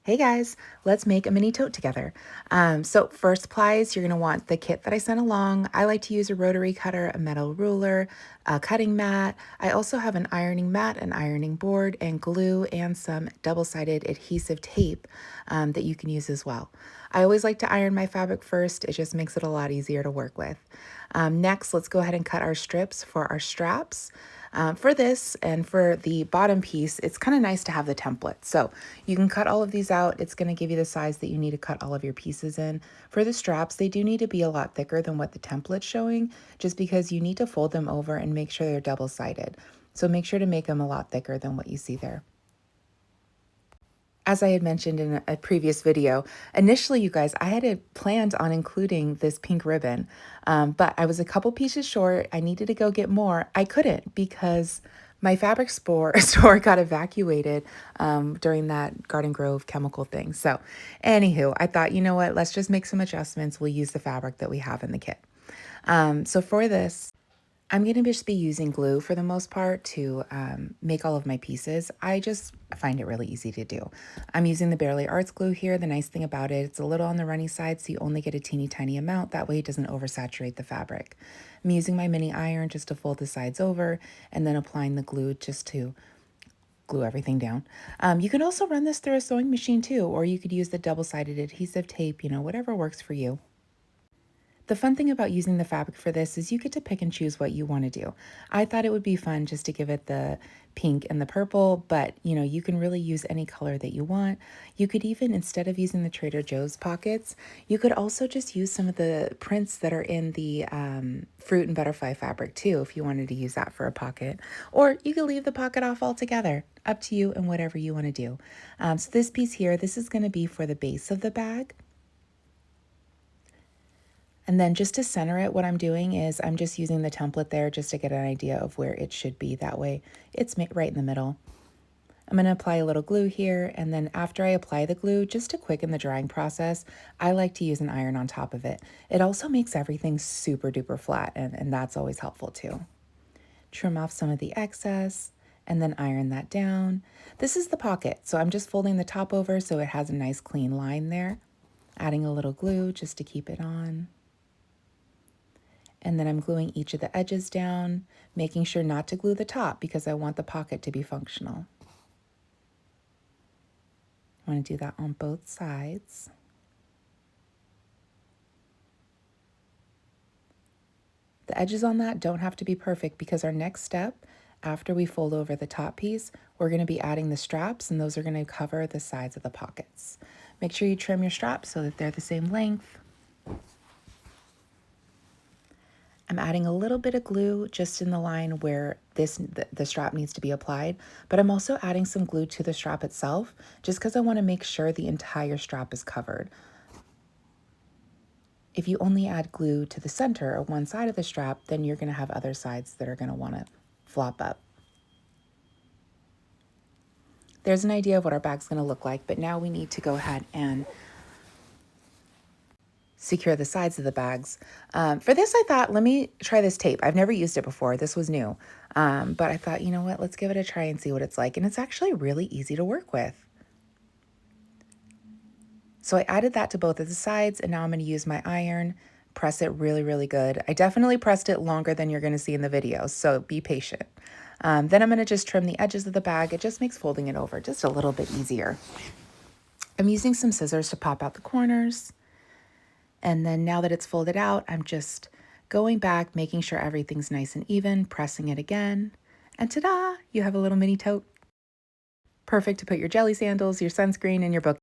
Hey guys, let's make a mini tote together. So for supplies, you're gonna want the kit that I sent along. I like to use a rotary cutter, a metal ruler, a cutting mat. I also have an ironing mat, an ironing board, and glue, and some double-sided adhesive tape that you can use as well. I always like to iron my fabric first. It just makes it a lot easier to work with. Next, let's go ahead and cut our strips for our straps. For this and for the bottom piece, it's kind of nice to have the template. So you can cut all of these out. It's going to give you the size that you need to cut all of your pieces in. For the straps, they do need to be a lot thicker than what the template's showing, just because you need to fold them over and make sure they're double-sided. So make sure to make them a lot thicker than what you see there. As I had mentioned in a previous video, initially, you guys, I had planned on including this pink ribbon, but I was a couple pieces short. I needed to go get more. I couldn't because my fabric store got evacuated during that Garden Grove chemical thing. So, anywho, I thought, you know what? Let's just make some adjustments. We'll use the fabric that we have in the kit. So for this, I'm going to just be using glue for the most part to make all of my pieces. I just find it really easy to do. I'm using the Barely Arts glue here. The nice thing about it, it's a little on the runny side, so you only get a teeny tiny amount. That way it doesn't oversaturate the fabric. I'm using my mini iron just to fold the sides over and then applying the glue just to glue everything down. You can also run this through a sewing machine too, or you could use the double-sided adhesive tape, whatever works for you. The fun thing about using the fabric for this is you get to pick and choose what you want to do. I thought it would be fun just to give it the pink and the purple, but you can really use any color that you want. You could even, instead of using the Trader Joe's pockets, you could also just use some of the prints that are in the fruit and butterfly fabric too, if you wanted to use that for a pocket. Or you could leave the pocket off altogether. Up to you and whatever you want to do. So this piece here, this is going to be for the base of the bag. And then just to center it, what I'm doing is I'm just using the template there just to get an idea of where it should be. That way it's right in the middle. I'm going to apply a little glue here, and then after I apply the glue, just to quicken the drying process, I like to use an iron on top of it. It also makes everything super duper flat, and that's always helpful too. Trim off some of the excess, and then iron that down. This is the pocket, so I'm just folding the top over so it has a nice clean line there. Adding a little glue just to keep it on. And then I'm gluing each of the edges down, making sure not to glue the top because I want the pocket to be functional. I want to do that on both sides. The edges on that don't have to be perfect because our next step, after we fold over the top piece, we're going to be adding the straps, and those are going to cover the sides of the pockets. Make sure you trim your straps so that they're the same length. I'm adding a little bit of glue just in the line where the strap needs to be applied, but I'm also adding some glue to the strap itself just because I want to make sure the entire strap is covered. If you only add glue to the center or one side of the strap, then you're going to have other sides that are going to want to flop up. There's an idea of what our bag's going to look like, but now we need to go ahead and secure the sides of the bags. For this, I thought, let me try this tape. I've never used it before. This was new. But I thought, you know what, let's give it a try and see what it's like. And it's actually really easy to work with. So I added that to both of the sides, and now I'm going to use my iron, press it really, really good. I definitely pressed it longer than you're going to see in the video, so be patient. Then I'm going to just trim the edges of the bag. It just makes folding it over just a little bit easier. I'm using some scissors to pop out the corners. And then now that it's folded out, I'm just going back, making sure everything's nice and even, pressing it again. And ta-da, you have a little mini tote. Perfect to put your jelly sandals, your sunscreen, and your book